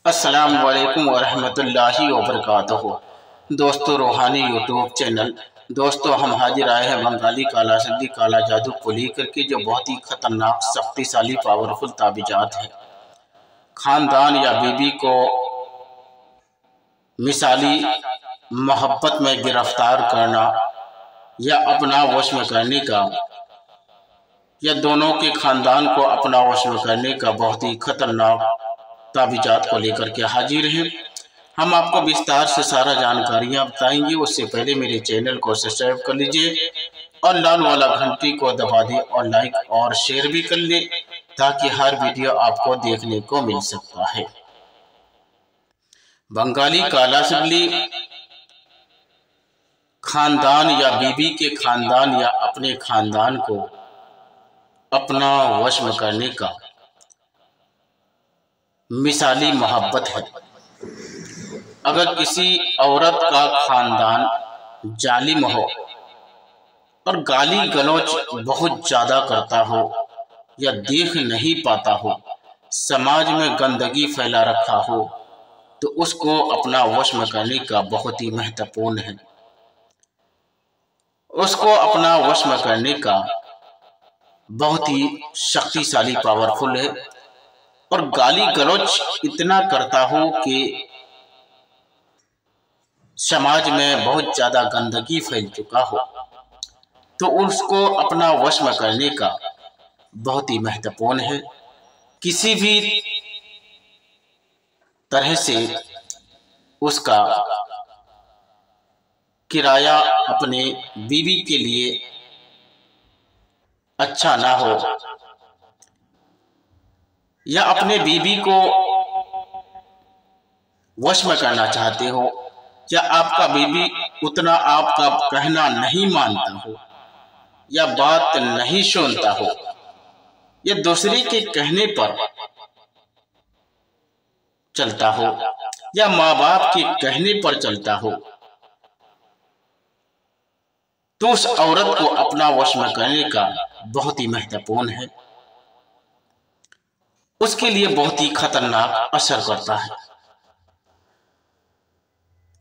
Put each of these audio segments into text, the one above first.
अस्सलाम वालेकुम वरहमतुल्लाहि वबरकातुहू। दोस्तों, रूहानी यूट्यूब चैनल। दोस्तों, हम हाजिर आए हैं बंगाली काला सिद्धि काला जादू को लेकर के, जो बहुत ही खतरनाक शक्तिशाली पावरफुल ताबीजात है। खानदान या बीबी को मिसाली मोहब्बत में गिरफ्तार करना या अपना वश में करने का, या दोनों के खानदान को अपना वश में करने का बहुत ही खतरनाक ताबीजात को लेकर के हाजिर हैं। हम आपको विस्तार से सारा जानकारियां बताएंगे। उससे पहले मेरे चैनल को सब्सक्राइब कर लीजिए और लाल वाला घंटी को दबा दें और लाइक और शेयर भी कर ले, ताकि हर वीडियो आपको देखने को मिल सकता है। बंगाली काला सिद्धि खानदान या बीबी के खानदान या अपने खानदान को अपना वश में करने का मिसाली मोहब्बत है। अगर किसी औरत का खानदान जालिम हो और गाली गलौज बहुत ज्यादा करता हो या देख नहीं पाता हो, समाज में गंदगी फैला रखा हो, तो उसको अपना वश में करने का बहुत ही महत्वपूर्ण है। उसको अपना वश में करने का बहुत ही शक्तिशाली पावरफुल है। और गाली गलौज इतना करता हो कि समाज में बहुत ज्यादा गंदगी फैल चुका हो, तो उसको अपना वश में करने का बहुत ही महत्वपूर्ण है। किसी भी तरह से उसका किराया अपने बीवी के लिए अच्छा ना हो, या अपने बीवी को वश में करना चाहते हो, या आपका बीवी उतना आपका कहना नहीं मानता हो या बात नहीं सुनता हो, या दूसरे के कहने पर चलता हो, या माँ बाप के कहने पर चलता हो, तो उस औरत को अपना वश में करने का बहुत ही महत्वपूर्ण है। उसके लिए बहुत ही खतरनाक असर करता है।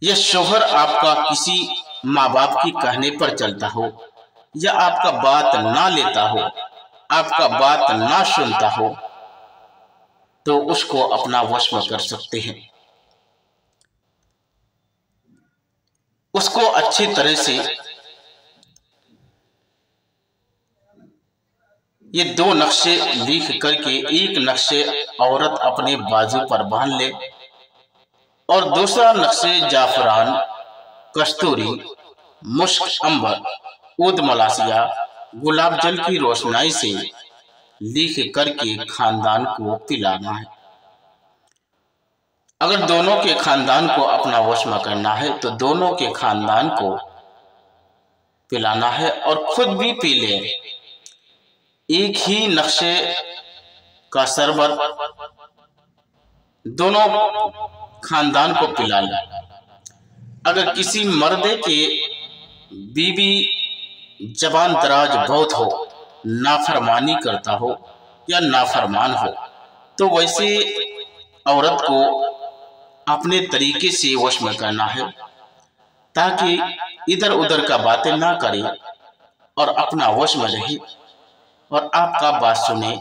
यह शोहर आपका किसी माँ बाप की कहने पर चलता हो, या आपका बात ना लेता हो, आपका बात ना सुनता हो, तो उसको अपना वश में कर सकते हैं। उसको अच्छी तरह से ये दो नक्शे लिख करके, एक नक्शे औरत अपने बाजू पर बांध ले और दूसरा नक्शे जाफरान, कस्तूरी, मुश्क, अंबर, ऊद मलासिया, गुलाब जल की रोशनाई से लिख करके खानदान को पिलाना है। अगर दोनों के खानदान को अपना वश में करना है तो दोनों के खानदान को पिलाना है और खुद भी पी ले। एक ही नक्शे का शरबत दोनों खानदान को पिला ले। अगर किसी मर्दे के बीवी जबान दराज बहुत हो, नाफरमानी करता हो या नाफरमान हो, तो वैसे औरत को अपने तरीके से वश में करना है, ताकि इधर उधर का बातें ना करे और अपना वश में रहे और आपका बात सुने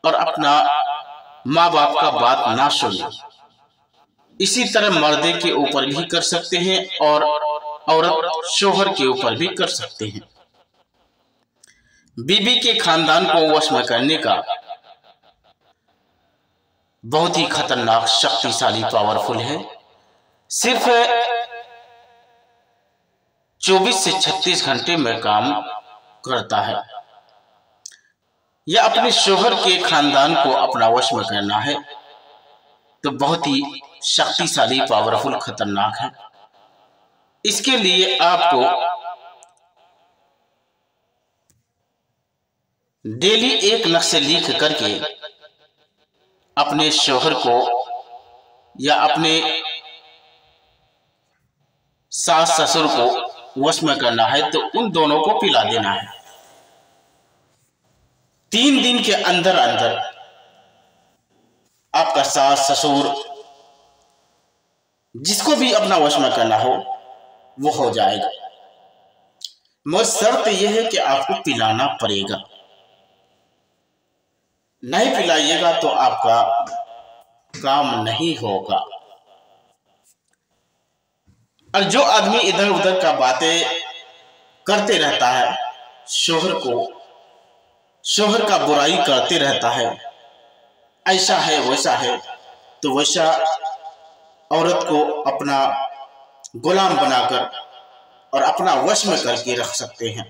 और अपना माँ बाप का बात ना सुने। इसी तरह मर्दे के ऊपर भी कर सकते हैं और औरत शोहर के ऊपर भी कर सकते हैं। बीबी के खानदान को वश में करने का बहुत ही खतरनाक शक्तिशाली पावरफुल है। सिर्फ 24 से 36 घंटे में काम करता है। या अपने शोहर के खानदान को अपना वश में करना है तो बहुत ही शक्तिशाली पावरफुल खतरनाक है। इसके लिए आपको डेली एक नक्शे लिख करके अपने शोहर को या अपने सास ससुर को वश में करना है, तो उन दोनों को पिला देना है। 3 दिन के अंदर अंदर आपका सास ससुर जिसको भी अपना वश में करना हो वो हो जाएगा, मगर शर्त यह है कि आपको पिलाना पड़ेगा। नहीं पिलाइएगा तो आपका काम नहीं होगा। और जो आदमी इधर उधर का बातें करते रहता है, शोहर का बुराई करते रहता है, ऐसा है वैसा है, तो वैसा औरत को अपना गुलाम बनाकर और अपना वश में करके रख सकते हैं।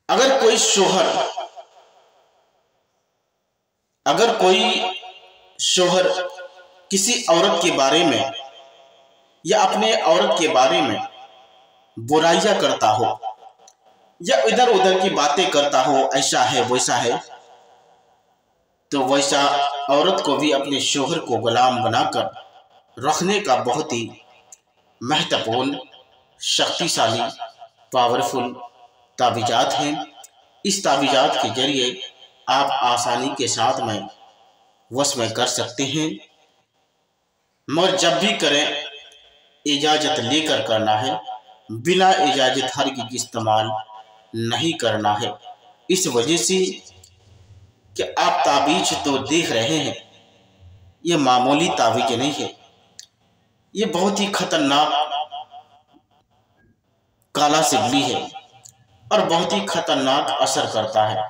अगर कोई शोहर किसी औरत के बारे में या अपने औरत के बारे में बुराइयां करता हो या इधर उधर की बातें करता हो, ऐसा है वैसा है, तो वैसा औरत को भी अपने शोहर को गुलाम बनाकर रखने का बहुत ही महत्वपूर्ण, शक्तिशाली, पावरफुल ताबीजात हैं। इस ताबीजात के जरिए आप आसानी के साथ में वश में कर सकते हैं, मगर जब भी करें इजाज़त लेकर करना है, बिना इजाज़त हरगिज़ इस्तेमाल नहीं करना है। इस वजह से कि आप ताबीज तो देख रहे हैं, ये मामूली ताबीज नहीं है, ये बहुत ही खतरनाक काला सिगली है और बहुत ही खतरनाक असर करता है।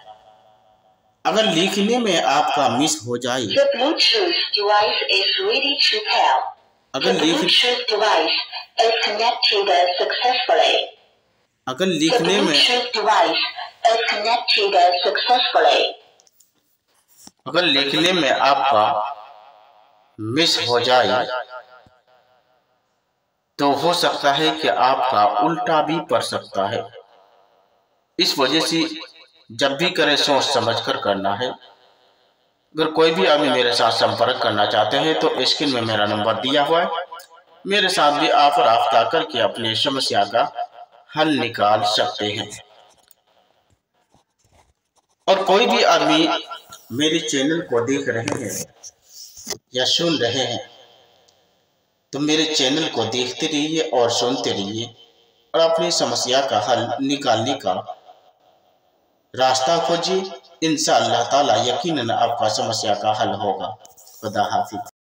अगर लिखने में आपका मिस हो जाए, अगर लिखने में आपका मिस हो जाए तो हो सकता है कि आपका उल्टा भी पड़ सकता है। इस वजह से जब भी करें सोच समझ कर करना है। अगर कोई भी आदमी मेरे साथ संपर्क करना चाहते हैं तो स्क्रीन में मेरा नंबर दिया हुआ है, मेरे साथ भी आप राब्ता करके अपनी समस्या का हल निकाल सकते हैं। और कोई भी आदमी मेरे चैनल को देख रहे हैं या सुन रहे हैं तो मेरे चैनल को देखते रहिए और सुनते रहिए और अपनी समस्या का हल निकालने का रास्ता खोजिए। इंशाअल्लाह ताला यकीनन आपका समस्या का हल होगा। खुदा हाफिज।